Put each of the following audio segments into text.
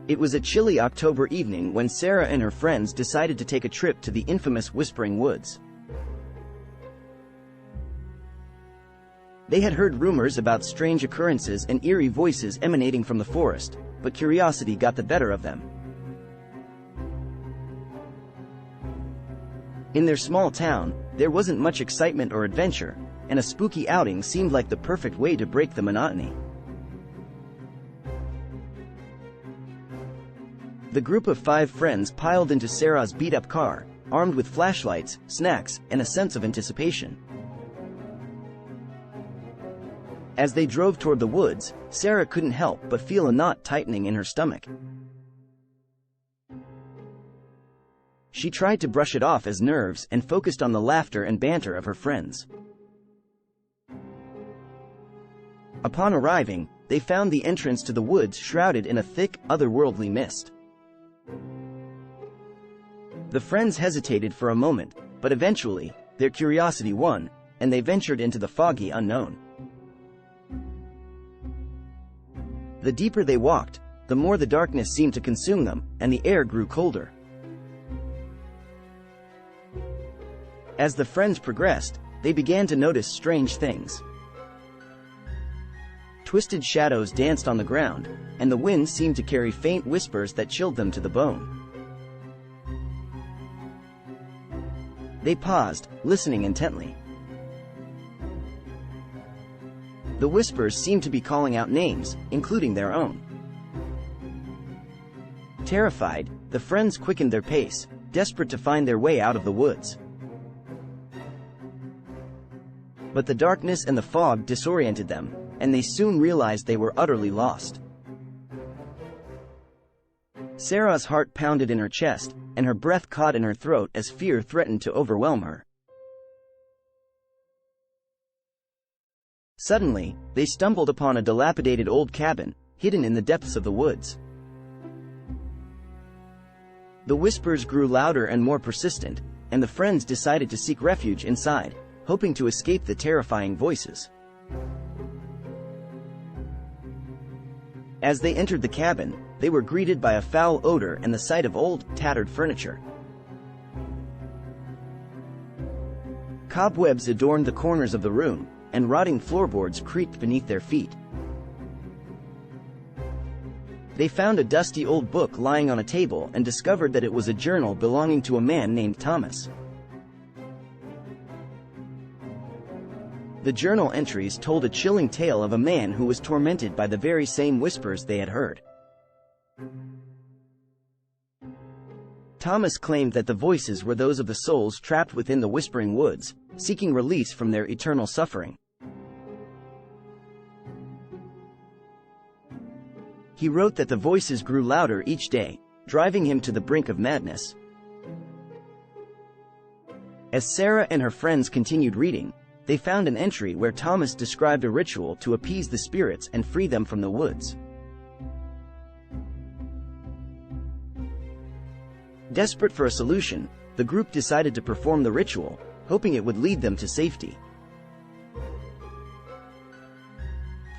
It was a chilly October evening when Sarah and her friends decided to take a trip to the infamous Whispering Woods. They had heard rumors about strange occurrences and eerie voices emanating from the forest, but curiosity got the better of them. In their small town, there wasn't much excitement or adventure, and a spooky outing seemed like the perfect way to break the monotony. The group of 5 friends piled into Sarah's beat-up car, armed with flashlights, snacks, and a sense of anticipation. As they drove toward the woods, Sarah couldn't help but feel a knot tightening in her stomach. She tried to brush it off as nerves and focused on the laughter and banter of her friends. Upon arriving, they found the entrance to the woods shrouded in a thick, otherworldly mist. The friends hesitated for a moment, but eventually, their curiosity won, and they ventured into the foggy unknown. The deeper they walked, the more the darkness seemed to consume them, and the air grew colder. As the friends progressed, they began to notice strange things. Twisted shadows danced on the ground, and the wind seemed to carry faint whispers that chilled them to the bone. They paused, listening intently. The whispers seemed to be calling out names, including their own. Terrified, the friends quickened their pace, desperate to find their way out of the woods. But the darkness and the fog disoriented them, and they soon realized they were utterly lost. Sarah's heart pounded in her chest, and her breath caught in her throat as fear threatened to overwhelm her. Suddenly, they stumbled upon a dilapidated old cabin, hidden in the depths of the woods. The whispers grew louder and more persistent, and the friends decided to seek refuge inside, hoping to escape the terrifying voices. As they entered the cabin, they were greeted by a foul odor and the sight of old, tattered furniture. Cobwebs adorned the corners of the room, and rotting floorboards creaked beneath their feet. They found a dusty old book lying on a table and discovered that it was a journal belonging to a man named Thomas. The journal entries told a chilling tale of a man who was tormented by the very same whispers they had heard. Thomas claimed that the voices were those of the souls trapped within the Whispering Woods, seeking release from their eternal suffering. He wrote that the voices grew louder each day, driving him to the brink of madness. As Sarah and her friends continued reading, they found an entry where Thomas described a ritual to appease the spirits and free them from the woods. Desperate for a solution, the group decided to perform the ritual, hoping it would lead them to safety.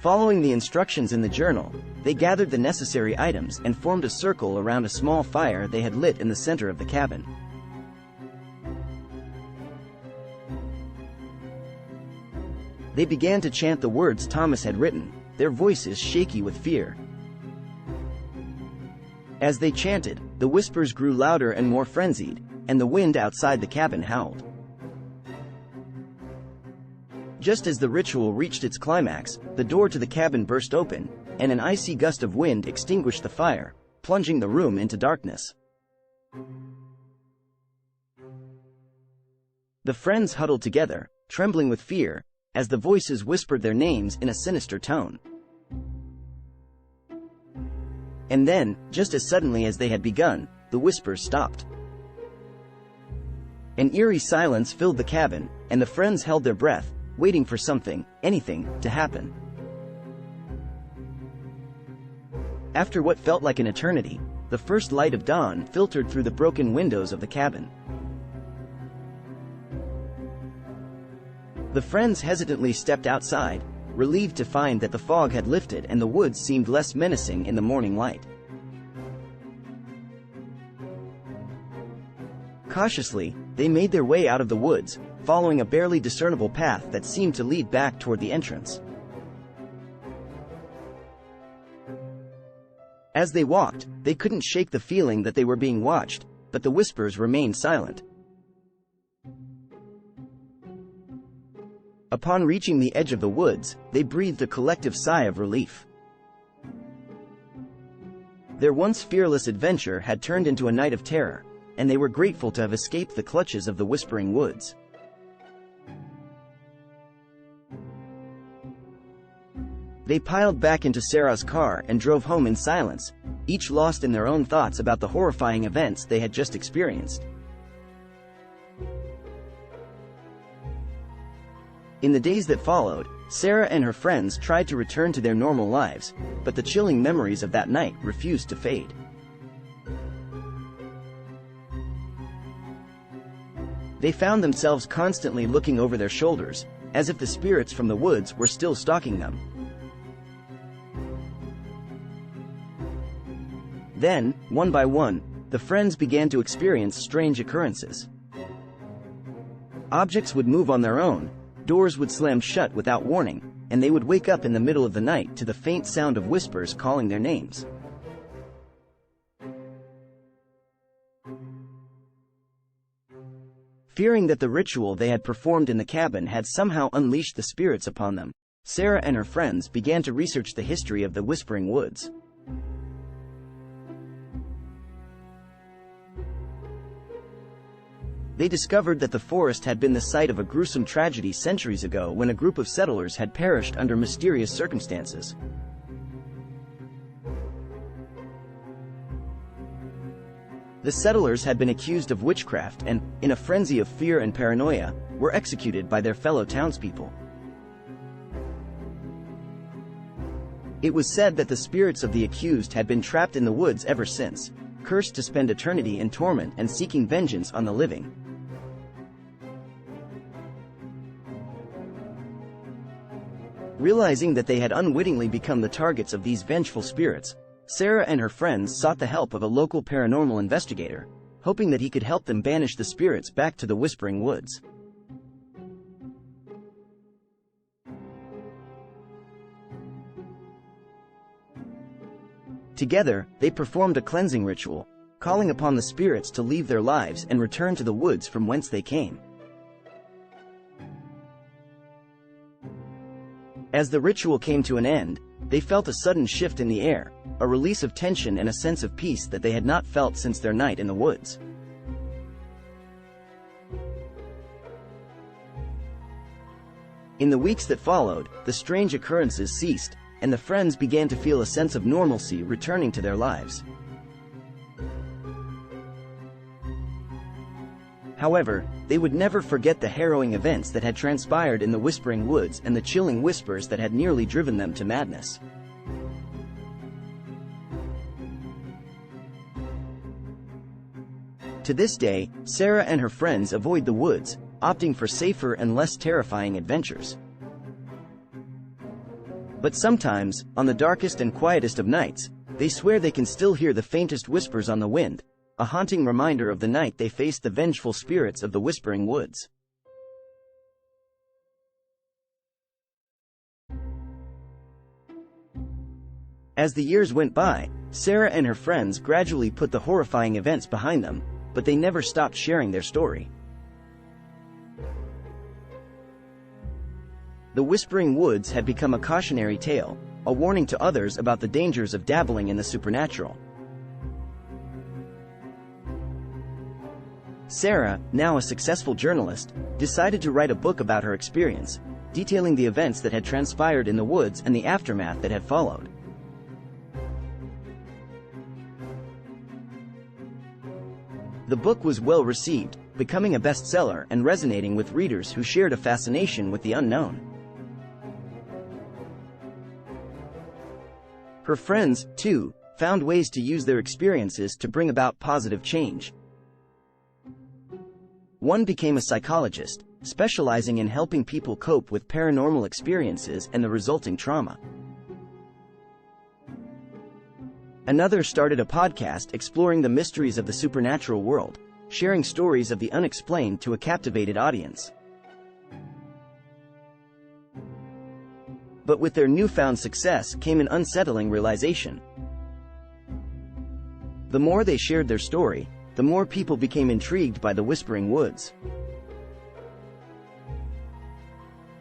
Following the instructions in the journal, they gathered the necessary items and formed a circle around a small fire they had lit in the center of the cabin. They began to chant the words Thomas had written, their voices shaky with fear. As they chanted, the whispers grew louder and more frenzied, and the wind outside the cabin howled. Just as the ritual reached its climax, the door to the cabin burst open, and an icy gust of wind extinguished the fire, plunging the room into darkness. The friends huddled together, trembling with fear, as the voices whispered their names in a sinister tone. And then, just as suddenly as they had begun, the whispers stopped. An eerie silence filled the cabin, and the friends held their breath, waiting for something, anything, to happen. After what felt like an eternity, the first light of dawn filtered through the broken windows of the cabin. The friends hesitantly stepped outside, relieved to find that the fog had lifted and the woods seemed less menacing in the morning light. Cautiously, they made their way out of the woods, following a barely discernible path that seemed to lead back toward the entrance. As they walked, they couldn't shake the feeling that they were being watched, but the whispers remained silent. Upon reaching the edge of the woods, they breathed a collective sigh of relief. Their once fearless adventure had turned into a night of terror, and they were grateful to have escaped the clutches of the Whispering Woods. They piled back into Sarah's car and drove home in silence, each lost in their own thoughts about the horrifying events they had just experienced. In the days that followed, Sarah and her friends tried to return to their normal lives, but the chilling memories of that night refused to fade. They found themselves constantly looking over their shoulders, as if the spirits from the woods were still stalking them. Then, one by one, the friends began to experience strange occurrences. Objects would move on their own, doors would slam shut without warning, and they would wake up in the middle of the night to the faint sound of whispers calling their names. Fearing that the ritual they had performed in the cabin had somehow unleashed the spirits upon them, Sarah and her friends began to research the history of the Whispering Woods. They discovered that the forest had been the site of a gruesome tragedy centuries ago when a group of settlers had perished under mysterious circumstances. The settlers had been accused of witchcraft and, in a frenzy of fear and paranoia, were executed by their fellow townspeople. It was said that the spirits of the accused had been trapped in the woods ever since, cursed to spend eternity in torment and seeking vengeance on the living. Realizing that they had unwittingly become the targets of these vengeful spirits, Sarah and her friends sought the help of a local paranormal investigator, hoping that he could help them banish the spirits back to the Whispering Woods. Together, they performed a cleansing ritual, calling upon the spirits to leave their lives and return to the woods from whence they came. As the ritual came to an end, they felt a sudden shift in the air, a release of tension and a sense of peace that they had not felt since their night in the woods. In the weeks that followed, the strange occurrences ceased, and the friends began to feel a sense of normalcy returning to their lives. However, they would never forget the harrowing events that had transpired in the Whispering Woods and the chilling whispers that had nearly driven them to madness. To this day, Sarah and her friends avoid the woods, opting for safer and less terrifying adventures. But sometimes, on the darkest and quietest of nights, they swear they can still hear the faintest whispers on the wind, a haunting reminder of the night they faced the vengeful spirits of the Whispering Woods. As the years went by, Sarah and her friends gradually put the horrifying events behind them, but they never stopped sharing their story. The Whispering Woods had become a cautionary tale, a warning to others about the dangers of dabbling in the supernatural. Sarah, now a successful journalist, decided to write a book about her experience, detailing the events that had transpired in the woods and the aftermath that had followed. The book was well received, becoming a bestseller and resonating with readers who shared a fascination with the unknown. Her friends, too, found ways to use their experiences to bring about positive change. One became a psychologist, specializing in helping people cope with paranormal experiences and the resulting trauma. Another started a podcast exploring the mysteries of the supernatural world, sharing stories of the unexplained to a captivated audience. But with their newfound success came an unsettling realization. The more they shared their story, the more people became intrigued by the Whispering Woods.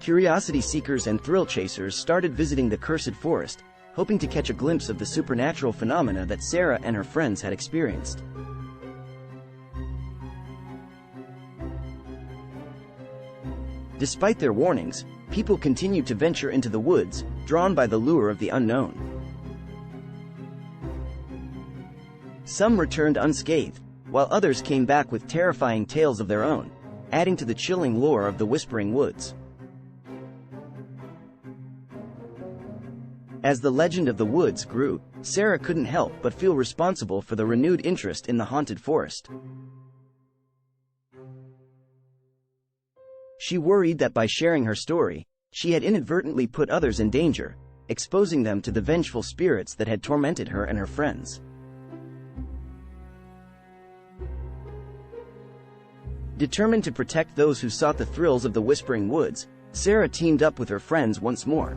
Curiosity seekers and thrill chasers started visiting the cursed forest, hoping to catch a glimpse of the supernatural phenomena that Sarah and her friends had experienced. Despite their warnings, people continued to venture into the woods, drawn by the lure of the unknown. Some returned unscathed, while others came back with terrifying tales of their own, adding to the chilling lore of the Whispering Woods. As the legend of the woods grew, Sarah couldn't help but feel responsible for the renewed interest in the haunted forest. She worried that by sharing her story, she had inadvertently put others in danger, exposing them to the vengeful spirits that had tormented her and her friends. Determined to protect those who sought the thrills of the Whispering Woods, Sarah teamed up with her friends once more.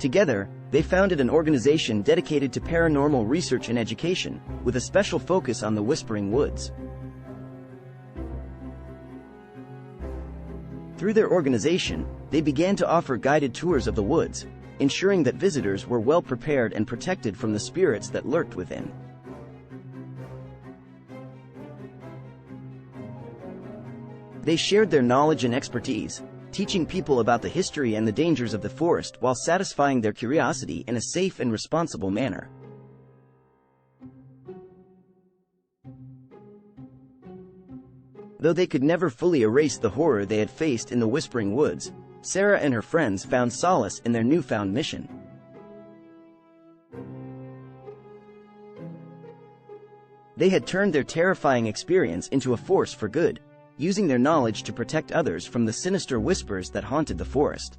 Together, they founded an organization dedicated to paranormal research and education, with a special focus on the Whispering Woods. Through their organization, they began to offer guided tours of the woods, ensuring that visitors were well prepared and protected from the spirits that lurked within. They shared their knowledge and expertise, teaching people about the history and the dangers of the forest while satisfying their curiosity in a safe and responsible manner. Though they could never fully erase the horror they had faced in the Whispering Woods, Sarah and her friends found solace in their newfound mission. They had turned their terrifying experience into a force for good, using their knowledge to protect others from the sinister whispers that haunted the forest.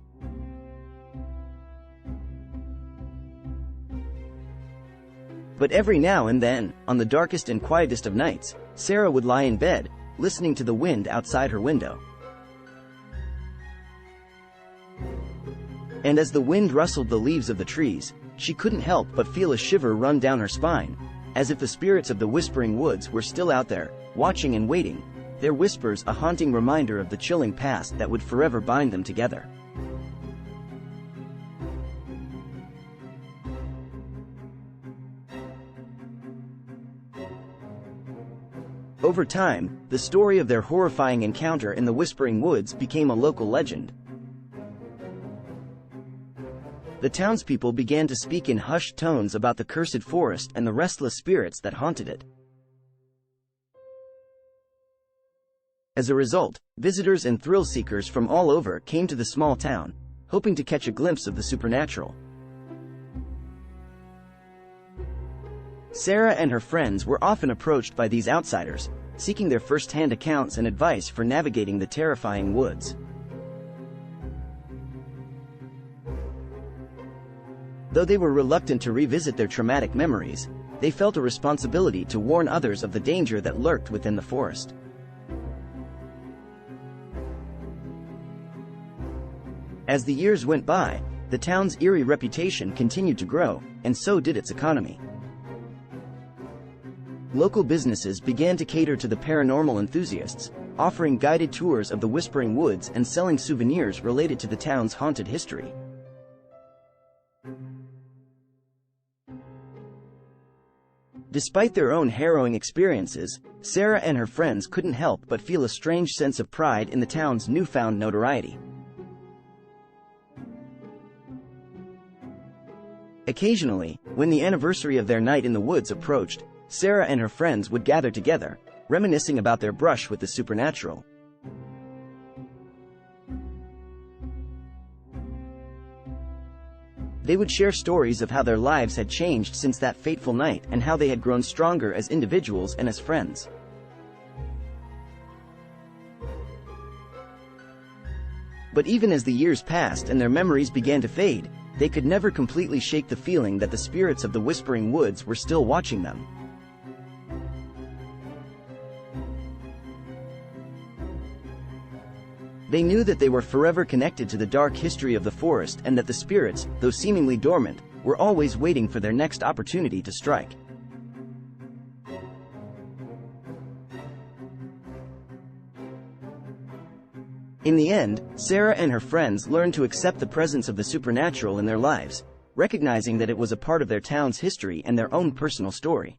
But every now and then, on the darkest and quietest of nights, Sarah would lie in bed, listening to the wind outside her window. And as the wind rustled the leaves of the trees, she couldn't help but feel a shiver run down her spine, as if the spirits of the Whispering Woods were still out there, watching and waiting, their whispers a haunting reminder of the chilling past that would forever bind them together. Over time, the story of their horrifying encounter in the Whispering Woods became a local legend. The townspeople began to speak in hushed tones about the cursed forest and the restless spirits that haunted it. As a result, visitors and thrill seekers from all over came to the small town, hoping to catch a glimpse of the supernatural. Sarah and her friends were often approached by these outsiders, seeking their first-hand accounts and advice for navigating the terrifying woods. Though they were reluctant to revisit their traumatic memories, they felt a responsibility to warn others of the danger that lurked within the forest. As the years went by, the town's eerie reputation continued to grow, and so did its economy. Local businesses began to cater to the paranormal enthusiasts, offering guided tours of the Whispering Woods and selling souvenirs related to the town's haunted history. Despite their own harrowing experiences, Sarah and her friends couldn't help but feel a strange sense of pride in the town's newfound notoriety. Occasionally, when the anniversary of their night in the woods approached, Sarah and her friends would gather together, reminiscing about their brush with the supernatural. They would share stories of how their lives had changed since that fateful night and how they had grown stronger as individuals and as friends. But even as the years passed and their memories began to fade, they could never completely shake the feeling that the spirits of the Whispering Woods were still watching them. They knew that they were forever connected to the dark history of the forest and that the spirits, though seemingly dormant, were always waiting for their next opportunity to strike. In the end, Sarah and her friends learned to accept the presence of the supernatural in their lives, recognizing that it was a part of their town's history and their own personal story.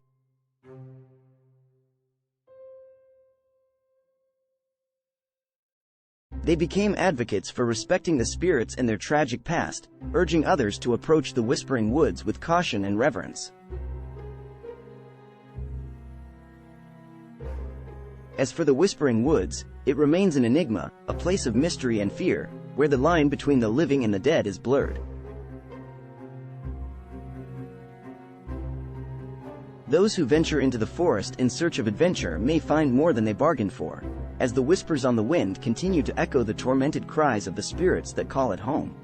They became advocates for respecting the spirits and their tragic past, urging others to approach the Whispering Woods with caution and reverence. As for the Whispering Woods, it remains an enigma, a place of mystery and fear, where the line between the living and the dead is blurred. Those who venture into the forest in search of adventure may find more than they bargained for, as the whispers on the wind continue to echo the tormented cries of the spirits that call it home.